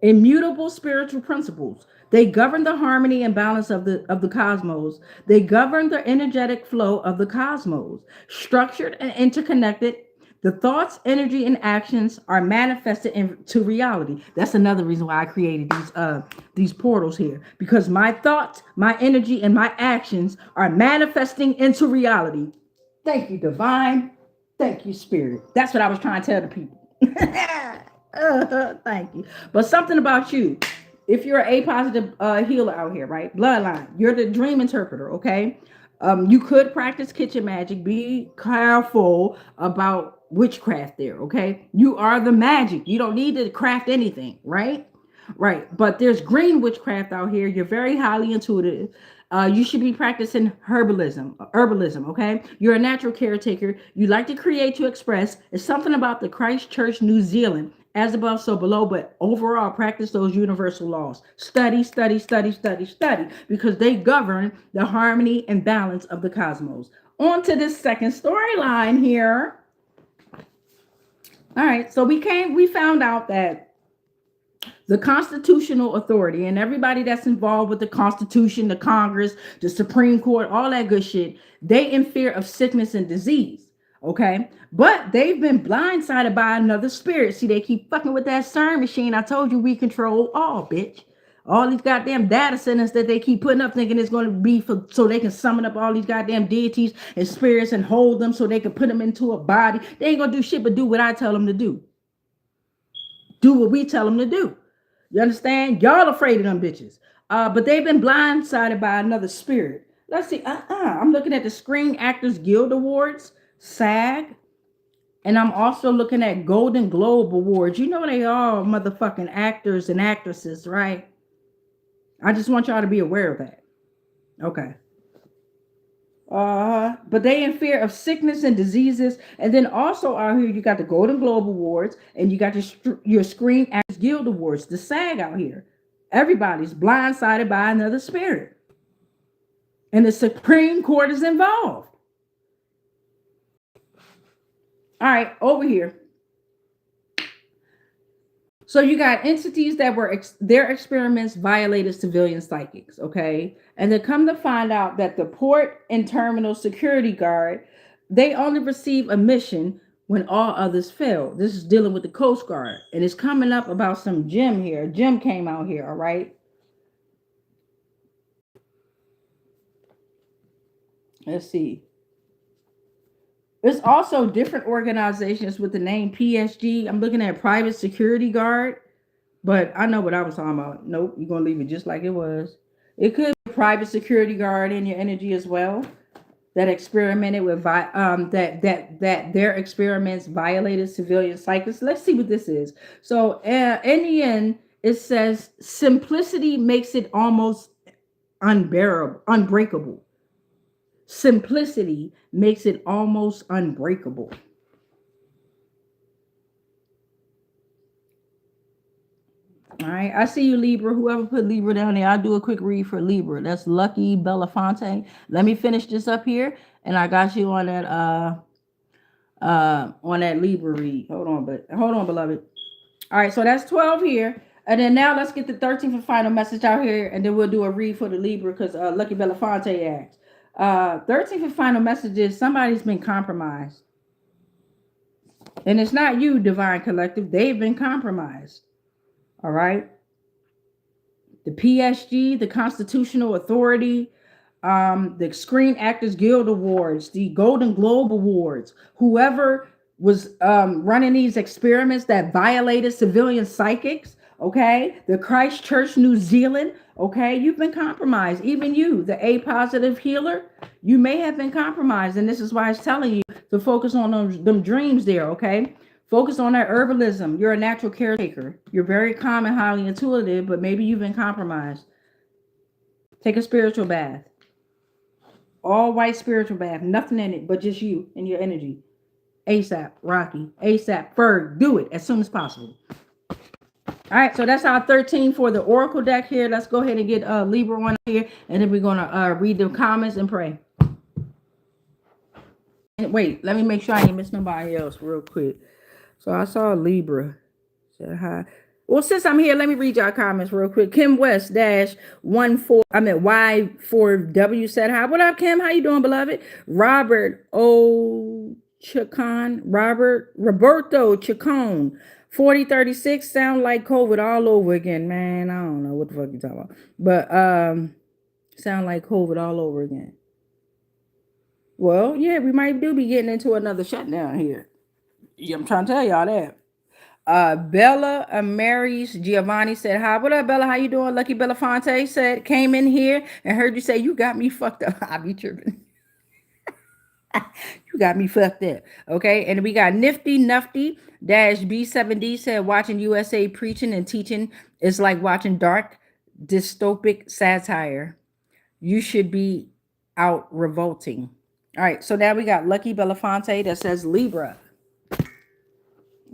Immutable spiritual principles. They govern the harmony and balance of the cosmos. They govern the energetic flow of the cosmos. Structured and interconnected, the thoughts, energy, and actions are manifested into reality. That's another reason why I created these portals here, because my thoughts, my energy, and my actions are manifesting into reality. Thank you, divine. Thank you, spirit. That's what I was trying to tell the people. Thank you. But something about you, if you're an A positive healer out here, right? Bloodline, you're the dream interpreter, okay? You could practice kitchen magic. Be careful about witchcraft there, okay? You are the magic. You don't need to craft anything, right? Right. But there's green witchcraft out here. You're very highly intuitive. You should be practicing herbalism, okay? You're a natural caretaker. You like to create to express. It's something about the Christchurch, New Zealand, as above, so below, but overall, practice those universal laws. Study, study, study, study, study, because they govern the harmony and balance of the cosmos. On to this second storyline here. All right, so we found out that the constitutional authority and everybody that's involved with the Constitution, the Congress, the Supreme Court, all that good shit, they in fear of sickness and disease. Okay. But they've been blindsided by another spirit. See, they keep fucking with that CERN machine. I told you we control all, bitch. All these goddamn data centers that they keep putting up thinking it's going to be for so they can summon up all these goddamn deities and spirits and hold them so they can put them into a body. They ain't going to do shit but do what I tell them to do. Do what we tell them to do. You understand? Y'all afraid of them bitches. But they've been blindsided by another spirit. Let's see. I'm looking at the Screen Actors Guild Awards, SAG. And I'm also looking at Golden Globe Awards. You know they all motherfucking actors and actresses, right? I just want y'all to be aware of that. Okay. But they in fear of sickness and diseases. And then also out here, you got the Golden Globe Awards and you got your Screen Actors Guild Awards, the SAG out here. Everybody's blindsided by another spirit. And the Supreme Court is involved. All right, over here. So you got entities that were their experiments violated civilian psychics, okay? And they come to find out that the port and terminal security guard, they only receive a mission when all others fail. This is dealing with the Coast Guard. And it's coming up about some Jim here. Jim came out here, all right? Let's see. There's also different organizations with the name PSG. I'm looking at private security guard, but I know what I was talking about. Nope, you're going to leave it just like it was. It could be a private security guard in your energy as well that experimented with, that their experiments violated civilian psychics. Let's see what this is. So in the end, it says simplicity makes it almost unbreakable. Simplicity makes it almost unbreakable. All right, I see you, Libra. Whoever put Libra down there, I'll do a quick read for Libra. That's Lucky Belafonte. Let me finish this up here, and I got you on that Libra read. Hold on, beloved. All right, so that's 12 here. And then now let's get the 13th and final message out here, and then we'll do a read for the Libra because Lucky Belafonte asked. 13th and final message is somebody's been compromised. And it's not you, Divine Collective. They've been compromised. All right. The PSG, the Constitutional Authority, the Screen Actors Guild Awards, the Golden Globe Awards, whoever was running these experiments that violated civilian psychics, okay? The Christchurch, New Zealand, okay? You've been compromised. Even you, the A positive healer, you may have been compromised. And this is why it's telling you to focus on them dreams there, okay? Focus on that herbalism. You're a natural caretaker. You're very calm and highly intuitive, but maybe you've been compromised. Take a spiritual bath. All white spiritual bath. Nothing in it but just you and your energy. ASAP, Rocky. ASAP, Ferg. Do it as soon as possible. All right, so that's our 13 for the Oracle deck here. Let's go ahead and get Libra on here, and then we're going to read the comments and pray. And wait, let me make sure I didn't miss nobody else real quick. So I saw Libra. Said hi. Well, since I'm here, let me read y'all comments real quick. Kim West Y4W said hi. What up, Kim? How you doing, beloved? Roberto Chacon 4036 sound like COVID all over again. Man, I don't know what the fuck you talking about. But sound like COVID all over again. Well, yeah, we might be getting into another shutdown here. Yeah, I'm trying to tell y'all that. Bella Mary's Giovanni said hi. What up, Bella? How you doing? Lucky Belafonte said came in here and heard you say you got me fucked up. I be tripping. You got me fucked up. Okay. And we got Nifty Nufty dash B7D said watching USA preaching and teaching is like watching dark dystopic satire. You should be out revolting. All right. So now we got Lucky Belafonte that says Libra.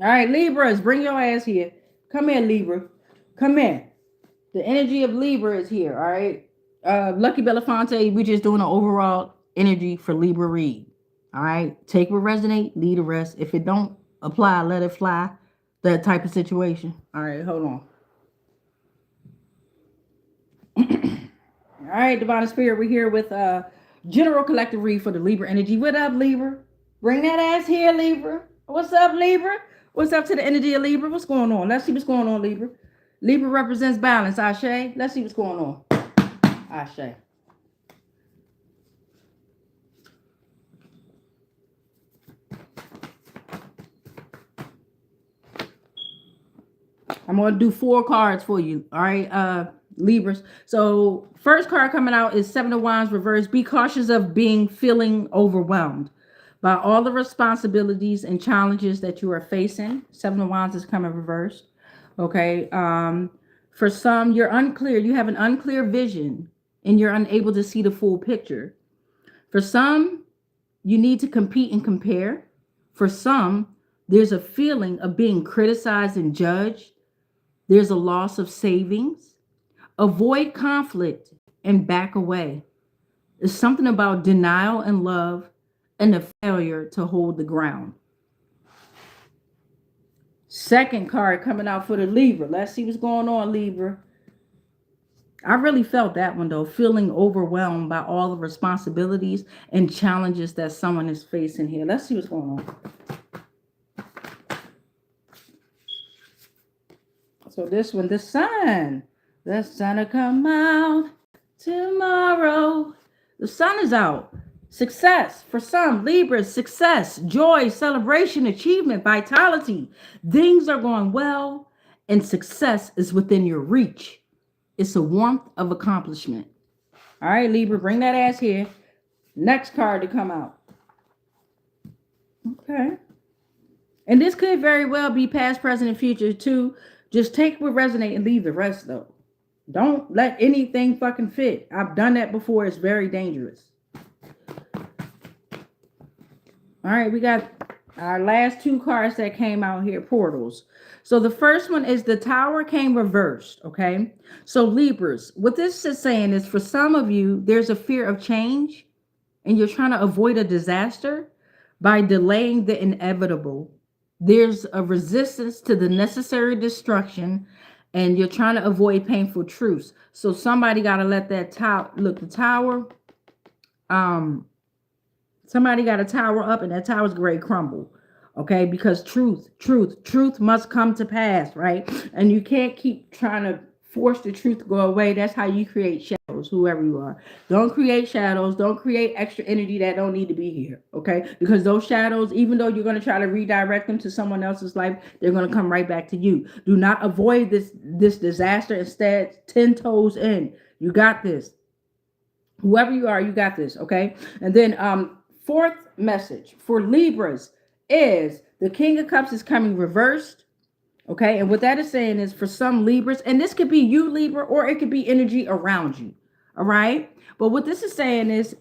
All right, Libras, bring your ass here. Come here, Libra. Come in. The energy of Libra is here. All right. Lucky Belafonte, we're just doing an overall energy for Libra read. All right. Take what resonate, leave the rest. If it don't apply, let it fly. That type of situation. All right, hold on. All right, Divine Spirit, we're here with general collective read for the Libra energy. What up, Libra? Bring that ass here, Libra. What's up, Libra? What's up to the energy of Libra? What's going on? Let's see what's going on, Libra. Libra represents balance, Ashe. Let's see what's going on. Ashe. I'm going to do 4 cards for you. All right, Libras. So first card coming out is 7 of Wands reverse. Be cautious of feeling overwhelmed by all the responsibilities and challenges that you are facing. 7 of Wands is coming reversed. Okay. For some, you're unclear. You have an unclear vision and you're unable to see the full picture. For some, you need to compete and compare. For some, there's a feeling of being criticized and judged. There's a loss of savings. Avoid conflict and back away. It's something about denial and love and a failure to hold the ground. Second card coming out for the Libra. Let's see what's going on, Libra. I really felt that one, though. Feeling overwhelmed by all the responsibilities and challenges that someone is facing here. Let's see what's going on. So this one, the sun. The sun will come out tomorrow. The sun is out. Success for some Libras, success, joy, celebration, achievement, vitality. Things are going well and success is within your reach. It's a warmth of accomplishment. All right, Libra, bring that ass here. Next card to come out. Okay. And this could very well be past, present, and future too. Just take what resonates and leave the rest though. Don't let anything fucking fit. I've done that before. It's very dangerous. All right, we got our last 2 cards that came out here, portals. So the first one is the Tower came reversed, okay? So Libras, what this is saying is for some of you, there's a fear of change and you're trying to avoid a disaster by delaying the inevitable. There's a resistance to the necessary destruction and you're trying to avoid painful truths. So somebody got to let that tower, look, the tower, somebody got a tower up and that tower's going to crumble. Okay, because truth must come to pass, right? And you can't keep trying to force the truth to go away. That's how you create shadows, whoever you are. Don't create shadows. Don't create extra energy that don't need to be here, okay? Because those shadows, even though you're going to try to redirect them to someone else's life, they're going to come right back to you. Do not avoid this disaster. Instead, 10 toes in. You got this. Whoever you are, you got this, okay? And then fourth message for Libras is the King of Cups is coming reversed. Okay. And what that is saying is for some Libras, and this could be you, Libra, or it could be energy around you. All right. But what this is saying is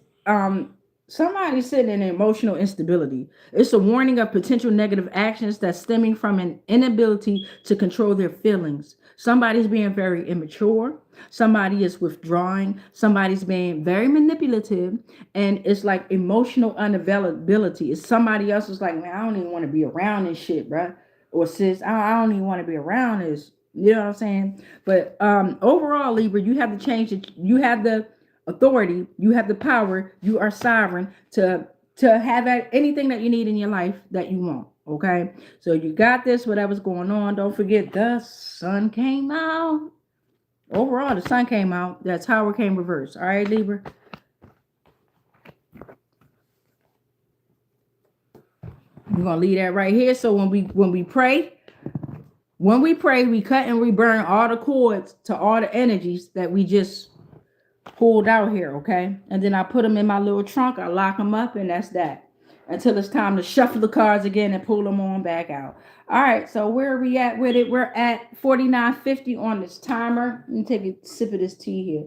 somebody's sitting in emotional instability. It's a warning of potential negative actions that's stemming from an inability to control their feelings. Somebody's being very immature. Somebody is withdrawing. Somebody's being very manipulative. And it's like emotional unavailability. It's somebody else is like, man, I don't even want to be around this shit, bro. Or sis, I don't even want to be around this. You know what I'm saying? But overall, Libra, you have the change. You have the authority. You have the power. You are sovereign to have anything that you need in your life that you want. Okay, so you got this, whatever's going on. Don't forget the sun came out. Overall, the sun came out. That tower came reversed. All right, Libra. We're gonna leave that right here. So when we pray, we cut and we burn all the cords to all the energies that we just pulled out here. Okay, and then I put them in my little trunk. I lock them up, and that's that. until it's time to shuffle the cards again and pull them on back out. All right, so where are we at with it? We're at 49.50 on this timer. Let me take a sip of this tea here.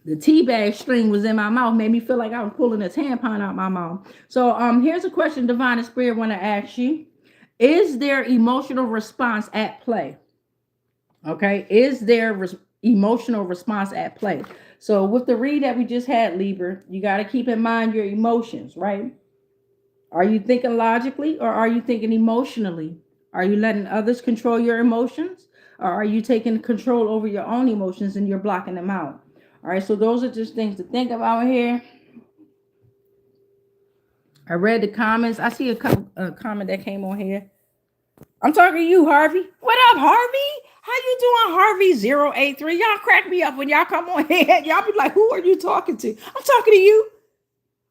The tea bag string was in my mouth, made me feel like I was pulling a tampon out my mouth. So here's a question Divine and Spirit want to ask you. Is there emotional response at play? Okay, is there emotional response at play? So with the read that we just had, Libra, you got to keep in mind your emotions, right? Are you thinking logically or are you thinking emotionally? Are you letting others control your emotions? Or are you taking control over your own emotions and you're blocking them out? All right, so those are just things to think about here. I read the comments. I see a comment that came on here. I'm talking to you, Harvey. What up, Harvey? How you doing, Harvey 083? Y'all crack me up when y'all come on here. Y'all be like, who are you talking to? I'm talking to you.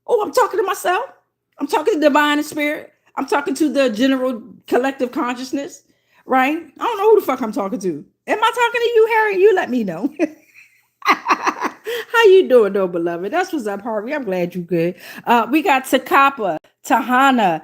Oh, I'm talking to myself. I'm talking to Divine and Spirit. I'm talking to the general collective consciousness, right? I don't know who the fuck I'm talking to. Am I talking to you, Harry? You let me know. How you doing, though, beloved? That's what's up, Harvey. I'm glad you good. We got Takapa, Tahana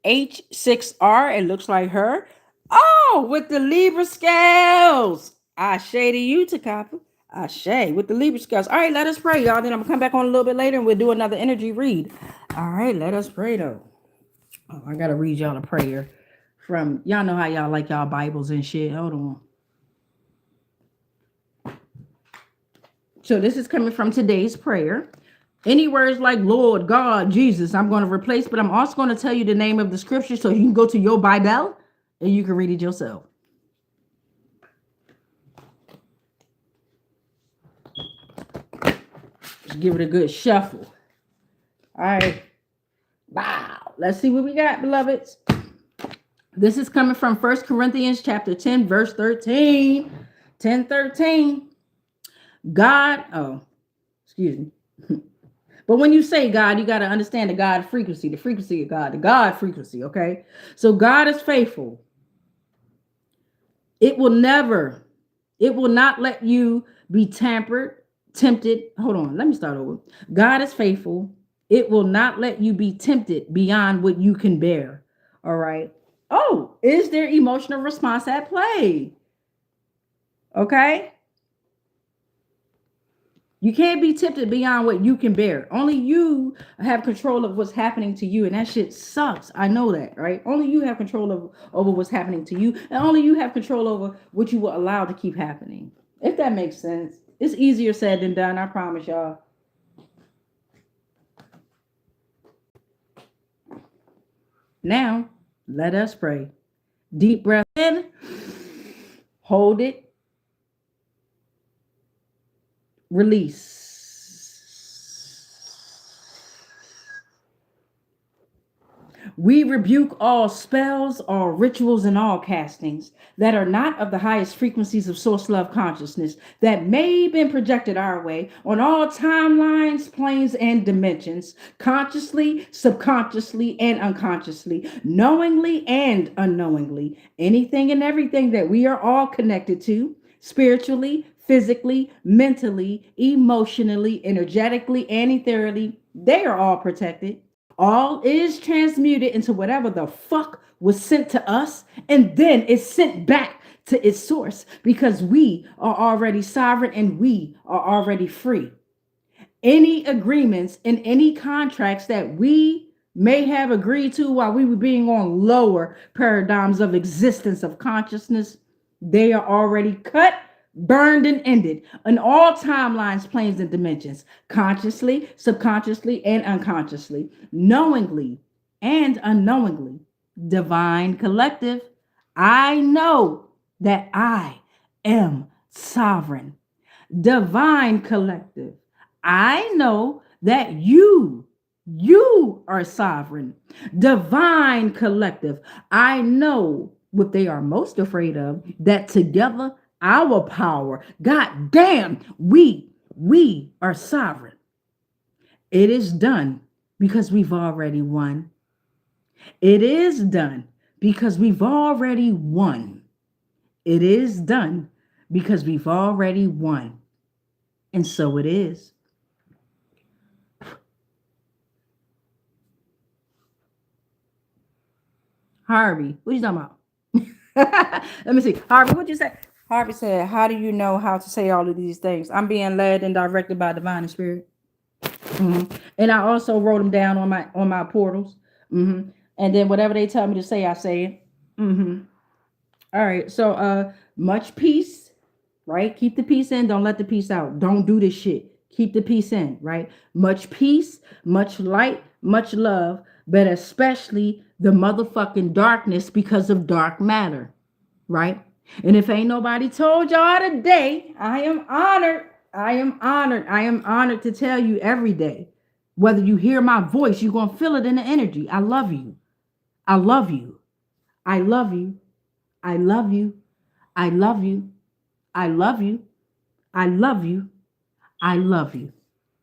H6R. It looks like her. Oh, with the Libra scales. Ashe to you, Takapa. Ashe with the Libra scales. All right, let us pray, y'all. Then I'm gonna come back on a little bit later and we'll do another energy read. All right, let us pray though. Oh, I gotta read y'all a prayer from y'all know how y'all like y'all Bibles and shit. Hold on. So this is coming from today's prayer. Any words like Lord, God, Jesus, I'm going to replace, but I'm also going to tell you the name of the scripture so you can go to your Bible and you can read it yourself. Just give it a good shuffle. All right. Wow. Let's see what we got, beloveds. This is coming from 1 Corinthians chapter 10, verse 13. 10:13. Excuse me. But when you say God, you got to understand the God frequency, the frequency of God, the God frequency, okay? So God is faithful. It will not let you be tempted. Hold on, let me start over. God is faithful. It will not let you be tempted beyond what you can bear, all right? Oh, is there emotional response at play? Okay? You can't be tempted beyond what you can bear. Only you have control of what's happening to you. And that shit sucks. I know that, right? Only you have control over what's happening to you. And only you have control over what you will allow to keep happening. If that makes sense. It's easier said than done. I promise y'all. Now, let us pray. Deep breath in. Hold it. Release. We rebuke all spells, all rituals, and all castings that are not of the highest frequencies of source love consciousness that may have been projected our way on all timelines, planes, and dimensions, consciously, subconsciously, and unconsciously, knowingly and unknowingly. Anything and everything that we are all connected to, spiritually, physically, mentally, emotionally, energetically, and ethereally, they are all protected. All is transmuted into whatever the fuck was sent to us, and then it's sent back to its source because we are already sovereign and we are already free. Any agreements and any contracts that we may have agreed to while we were being on lower paradigms of existence of consciousness, they are already cut, burned, and ended on all timelines, planes, and dimensions, consciously, subconsciously, and unconsciously, knowingly and unknowingly. Divine collective, I know that I am sovereign. Divine collective, I know that you are sovereign. Divine collective, I know what they are most afraid of, that together our power, God damn, we are sovereign. It is done because we've already won. It is done because we've already won. It is done because we've already won. And so it is. Harvey, what you talking about? Let me see. Harvey, what'd you say? Harvey said, how do you know how to say all of these things? I'm being led and directed by divine spirit. And I also wrote them down on my portals. And then whatever they tell me to say, I say it. All right. So much peace, right? Keep the peace in. Don't let the peace out. Don't do this shit. Keep the peace in, right? Much peace, much light, much love, but especially the motherfucking darkness because of dark matter, right? And if ain't nobody told y'all today, I am honored. I am honored. I am honored to tell you every day. Whether you hear my voice, you're going to feel it in the energy. I love you. I love you. I love you. I love you. I love you. I love you. I love you. I love you.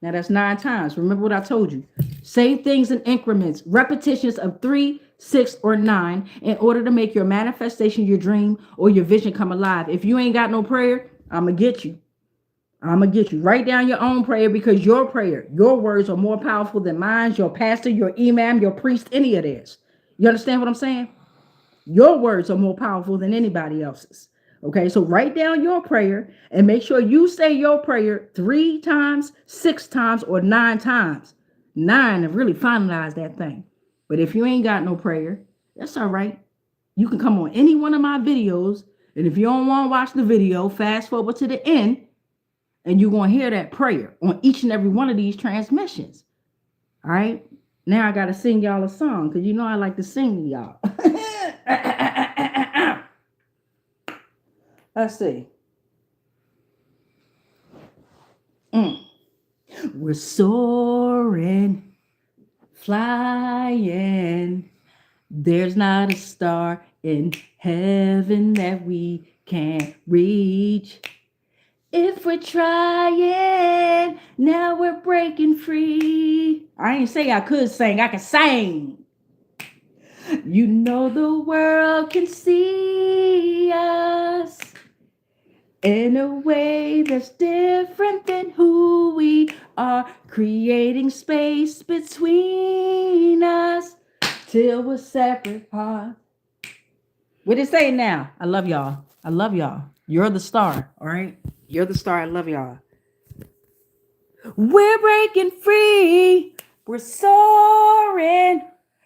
Now that's 9 times. Remember what I told you. Say things in increments, repetitions of 3, 6, or 9 in order to make your manifestation, your dream, or your vision come alive. If you ain't got no prayer, I'm going to get you. I'm going to get you. Write down your own prayer because your prayer, your words are more powerful than mine, your pastor, your imam, your priest, any of theirs. You understand what I'm saying? Your words are more powerful than anybody else's. Okay, so write down your prayer and make sure you say your prayer 3 times, 6 times, or 9 times. 9 to really finalize that thing. But if you ain't got no prayer, that's all right. You can come on any one of my videos. And if you don't want to watch the video, fast forward to the end. And you're going to hear that prayer on each and every one of these transmissions. All right. Now I got to sing y'all a song because you know I like to sing to y'all. Let's see. We're soaring, flying. There's not a star in heaven that we can't reach. If we're trying, now we're breaking free. I ain't say I could sing, I can sing. You know the world can see us in a way that's different than who we are, creating space between us till we're separate apart. What did it say now? I love y'all. I love y'all. You're the star, all right? You're the star. I love y'all. We're breaking free. We're soaring.